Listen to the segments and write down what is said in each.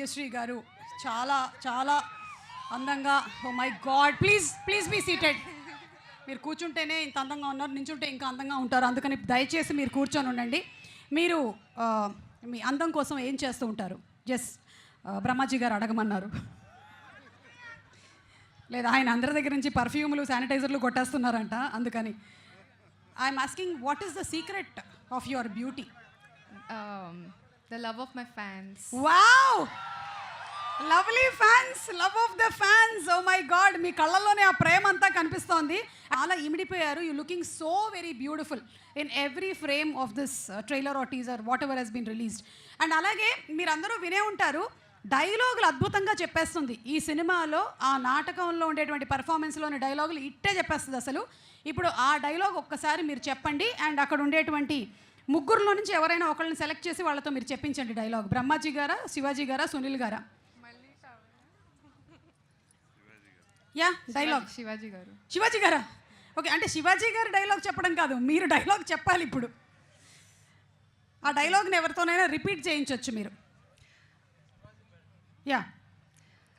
భాగ్యశ్రీ గారు చాలా చాలా అందంగా, oh my god, please please be seated. మీరు కూర్చుంటేనే ఇంత అందంగా ఉన్నారు, నించుంటే ఇంకా అందంగా ఉంటారు, అందుకని దయచేసి మీరు కూర్చొని ఉండండి. మీరు మీ అందం కోసం ఏం చేస్తూ ఉంటారు? జస్ట్ బ్రహ్మాజీ గారు అడగమన్నారు. లేదా ఆయన అందరి దగ్గర నుంచి పర్ఫ్యూమ్లు శానిటైజర్లు కొట్టేస్తున్నారంట, అందుకని I'm asking what is the secret of your beauty? The love of my fans. Wow! Lovely fans, love of the fans. Oh my God, మీ కళ్ళల్లోనే ఆ ప్రేమ అంతా కనిపిస్తోంది. అలా ఇమిడిపోయారు. You looking so very beautiful in every frame of this trailer or teaser, whatever has been released. And అలాగే మీరందరూ వినే ఉంటారు, డైలాగులు అద్భుతంగా చెప్పేస్తుంది ఈ సినిమాలో. ఆ నాటకంలో ఉండేటువంటి పర్ఫార్మెన్స్లోని డైలాగులు ఇట్టే చెప్పేస్తుంది అసలు. ఇప్పుడు ఆ డైలాగ్ ఒక్కసారి మీరు చెప్పండి, అండ్ అక్కడ ఉండేటువంటి ముగ్గురులో నుంచి ఎవరైనా ఒకళ్ళని సెలెక్ట్ చేసి వాళ్ళతో మీరు చెప్పించండి డైలాగ్. బ్రహ్మాజీ గారా, శివాజీ గారా, సునీల్ గారా? యా, డైలాగ్ శివాజీ గారు. శివాజీ గారా? ఓకే, అంటే శివాజీ గారు డైలాగ్ చెప్పడం కాదు, మీరు డైలాగ్ చెప్పాలి ఇప్పుడు. ఆ డైలాగ్ని ఎవరితోనైనా రిపీట్ చేయించవచ్చు మీరు. యా,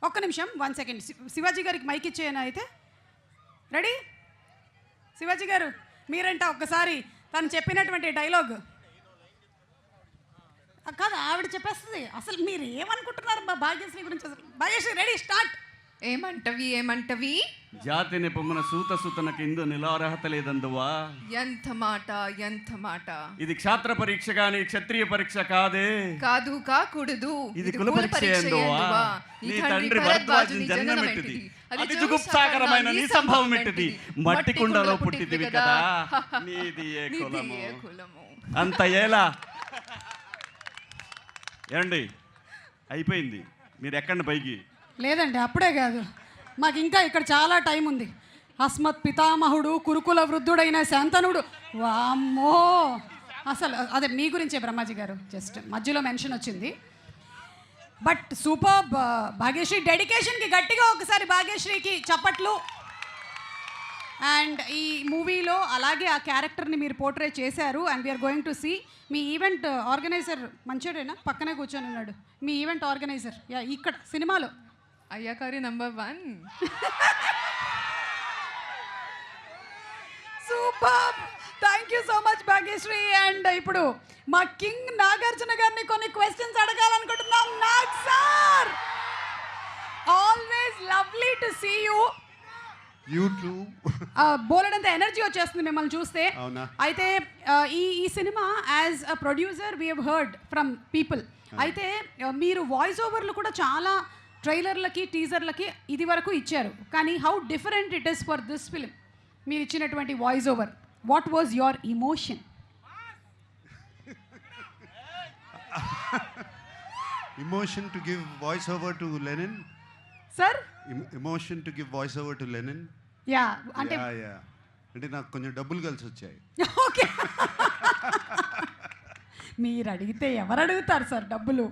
ఒక్క నిమిషం, 1 సెకండ్. శివాజీ గారికి మైక్ ఇచ్చేయనా అయితే? రెడీ? శివాజీ గారు మీరంట ఒక్కసారి తను చెప్పినటువంటి డైలాగ్. కాదు, ఆవిడ చెప్పేస్తుంది. అసలు మీరు ఏమనుకుంటున్నారు భాగ్యశ్రీ గురించి? Bhagyashree, ready, start. ఏమంటవి జాతిని పొమ్మన సూత సుతన కింద నిలార్హత లేదందువా. ఎంత మాట. ఇది క్షాత్ర పరీక్ష గాని క్షత్రియ పరీక్ష కాదే. కాదు కాకూడదు, ఇది కుల పరీక్ష ఎందువా. నీ తండ్రి భరద్వాజుని జననమెట్టిది, అది జుగుప్సాకరమైన నీ సంభవం ఎట్టిది. మట్టి కుండలో పుట్టిదివి కదా, నీది ఏ కులము. అంత ఏలా ఏమండి? అయిపోయింది, మీరు ఎక్కండి పైకి. లేదండి, అప్పుడే కాదు, మాకు ఇంకా ఇక్కడ చాలా టైం ఉంది. అస్మత్ పితామహుడు కురుకుల వృద్ధుడైన శాంతనుడు. వామ్మో, అసలు అదే మీ గురించే బ్రహ్మాజీ గారు, జస్ట్ మధ్యలో మెన్షన్ వచ్చింది. But super. భాగ్యశ్రీ డెడికేషన్కి గట్టిగా ఒకసారి భాగ్యశ్రీకి చప్పట్లు. అండ్ ఈ మూవీలో అలాగే ఆ క్యారెక్టర్ని మీరు పోర్ట్రే చేశారు, and we're going to see. మీ ఈవెంట్ ఆర్గనైజర్ మంచోడేనా? పక్కనే కూర్చొని ఉన్నాడు మీ ఈవెంట్ ఆర్గనైజర్. యా, ఇక్కడ సినిమాలో అయ్యాకారి number 1. Super, thank you so much Bhagyashree. And ఇప్పుడు మా కింగ్ నాగార్జున గారిని కొన్ని క్వశ్చన్స్ అడగాలనుకుంటున్నాం. Nag sir, always lovely to see you. బోలెడంత ఎనర్జీ వచ్చేస్తుంది మిమ్మల్ని చూస్తే. అయితే ఈ cinema as a producer we have heard from people. అయితే మీరు వాయిస్ ఓవర్లు కూడా చాలా ట్రైలర్లకి టీజర్లకి ఇది వరకు ఇచ్చారు, కానీ how different it is for this film? మీరు ఇచ్చినటువంటి voice over, what was your emotion? Emotion to give voice over to Lenin. Sir, Emotion to give voice over to Lenin. Yeah, అంటే అంటే నాకు కొంచెం డబ్బులు కలిసి వచ్చాయి. ఓకే, మీరు అడిగితే ఎవరు అడుగుతారు సార్ డబ్బులు?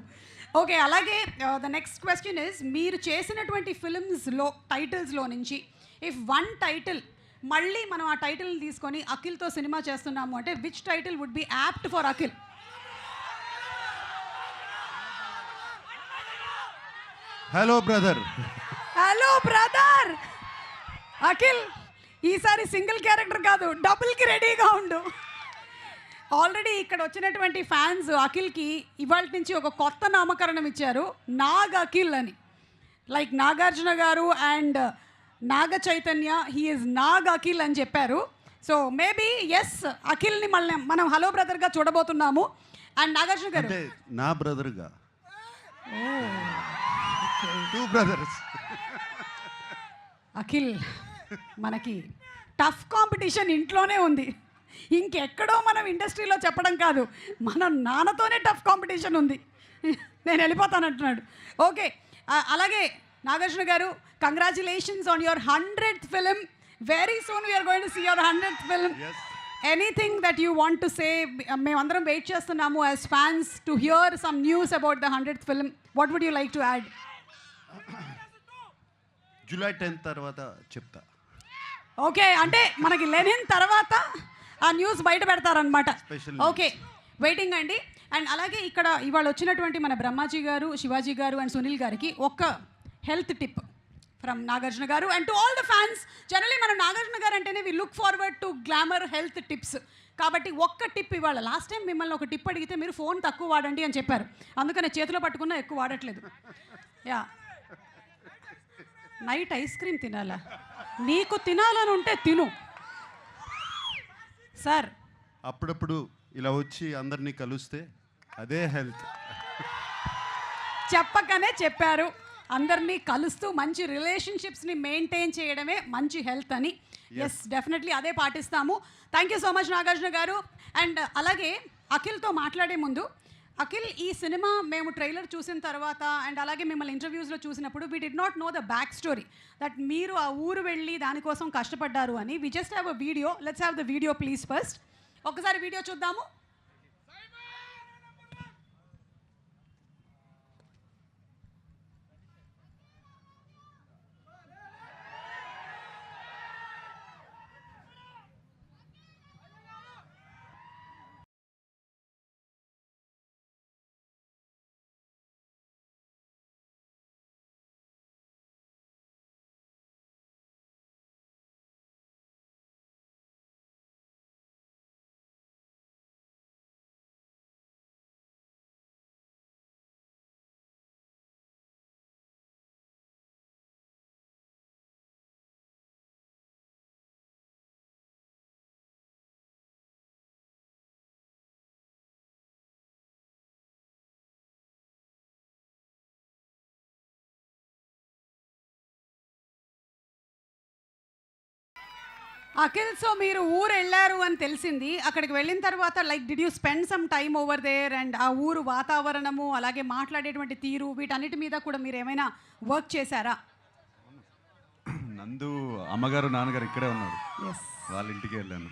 ఓకే, అలాగే ద నెక్స్ట్ క్వశ్చన్ ఇస్, మీరు చేసినటువంటి ఫిల్మ్స్లో టైటిల్స్లో నుంచి ఇఫ్ వన్ టైటిల్ మళ్ళీ మనం ఆ టైటిల్ని తీసుకొని అఖిల్తో సినిమా చేస్తున్నాము అంటే which title would be apt for Akhil? Hello brother. Hello brother. Akhil, ఈసారి సింగిల్ క్యారెక్టర్ కాదు, డబుల్కి రెడీగా ఉండు. ఆల్రెడీ ఇక్కడ వచ్చినటువంటి ఫ్యాన్స్ అఖిల్కి ఇవాళ నుంచి ఒక కొత్త నామకరణం ఇచ్చారు, నాగ్ అఖిల్ అని. Like Nagarjuna garu and Naga Chaitanya, he is Nag Akhil అని చెప్పారు. సో మేబీ ఎస్, అఖిల్ని మళ్ళీ మనం హలో బ్రదర్గా చూడబోతున్నాము. అండ్ నాగార్జున గారు నా బ్రదర్గా, 2 brothers. అఖిల్, మనకి టఫ్ కాంపిటీషన్ ఇంట్లోనే ఉంది, ఇంకెక్కడో మనం ఇండస్ట్రీలో చెప్పడం కాదు, మన నాన్నతోనే టఫ్ కాంపిటీషన్ ఉంది. నేను వెళ్ళిపోతానంటున్నాడు. ఓకే, అలాగే Nagarjuna garu, congratulations on your 100th film. Very soon we're going to see your 100th film. Anything that you want to say? మేమందరం వెయిట్ చేస్తున్నాము as fans to hear some news about the 100th film. What would you like to add? July 10th తర్వాత చెప్తా. Okay, అంటే మనకి Lenin తర్వాత ఆ news బయట పెడతారనమాట. ఓకే, వెయిటింగ్ అండి. అండ్ అలాగే ఇక్కడ ఇవాళ వచ్చినటువంటి మన బ్రహ్మాజీ గారు, శివాజీ గారు అండ్ సునీల్ గారికి ఒక health tip from Nagarjuna garu and to all the fans. Generally మనం నాగార్జున గారు అంటేనే we look forward to glamour health tips. కాబట్టి ఒక్క టిప్ ఇవాళ. లాస్ట్ టైం మిమ్మల్ని ఒక టిప్ అడిగితే మీరు ఫోన్ తక్కువ వాడండి అని చెప్పారు, అందుకని చేతిలో పట్టుకున్నా ఎక్కువ వాడట్లేదు. యా, నైట్ ఐస్ క్రీమ్ తినాలా? నీకు తినాలని ఉంటే తిను సార్. అప్పుడప్పుడు ఇలా వచ్చి అందరినీ కలిస్తే అదే హెల్త్. చెప్పకనే చెప్పారు, అందరినీ కలుస్తూ మంచి రిలేషన్షిప్స్ని మెయింటైన్ చేయడమే మంచి హెల్త్ అని. ఎస్, డెఫినెట్లీ అదే పాటిస్తాము. Thank you so much Nagarjuna garu. And అలాగే అఖిల్తో మాట్లాడే ముందు, అఖిల్, ఈ సినిమా మేము ట్రైలర్ చూసిన తర్వాత అండ్ అలాగే మిమ్మల్ని ఇంటర్వ్యూస్లో చూసినప్పుడు we did not know the back story that మీరు ఆ ఊరు వెళ్ళి దానికోసం కష్టపడ్డారు అని. We just have a video. Let's have the video please first. ఒకసారి వీడియో చూద్దాము. అఖిల్, సో మీరు ఊరు వెళ్ళారు అని తెలిసింది. అక్కడికి వెళ్ళిన తర్వాత like did you spend some time over there and ఆ ఊరు వాతావరణము అలాగే మాట్లాడేటువంటి తీరు వీటన్నిటి మీద కూడా మీరు ఏమైనా వర్క్ చేశారా? నందు అమ్మగారు నాన్నగారు ఇక్కడే ఉన్నారు, ఎస్. వాళ్ళ ఇంటికి వెళ్ళాను.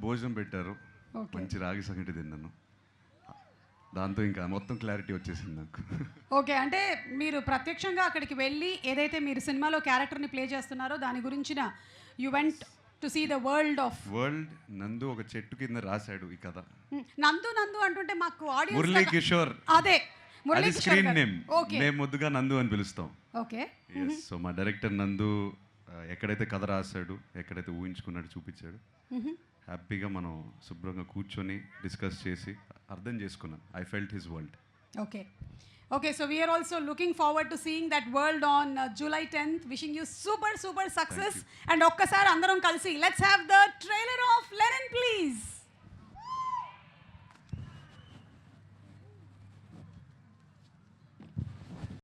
భోజనం పెట్టారు, మంచి రాగి సంగటి తిన్నాను. దాంతో ఇంకా మొత్తం క్లారిటీ వచ్చేసింది నాకు. ఓకే, అంటే మీరు ప్రత్యక్షంగా అక్కడికి వెళ్ళి ఏదైతే మీరు సినిమాలో క్యారెక్టర్ని ప్లే చేస్తున్నారో దాని గురించిన you went to see the world. నందు ఒక చెట్టు కింద రాశాడు ఈ కథ. నందు నందు అంటుంటే మాకు ఆడియన్స్ మురళీ కిషోర్, అదే అది స్క్రీన్ నేమ్. ఓకే, మేము ముద్దుగా నందు అని పిలుస్తాం. ఓకే. సో మా డైరెక్టర్ నందు ఎక్కడైతే కథ రాశాడు, ఎక్కడైతే ఊహించుకున్నాడు చూపించాడు. హ్యాపీగా మనం శుభ్రంగా కూర్చొని డిస్కస్ చేసి అర్థం చేసుకున్నాం. I felt his world. Okay, okay. So we're also looking forward to seeing that world on July 10th. Wishing you super super success. And ఒక్కసారి అందరం కలిసి let's have the trailer of Lenin please.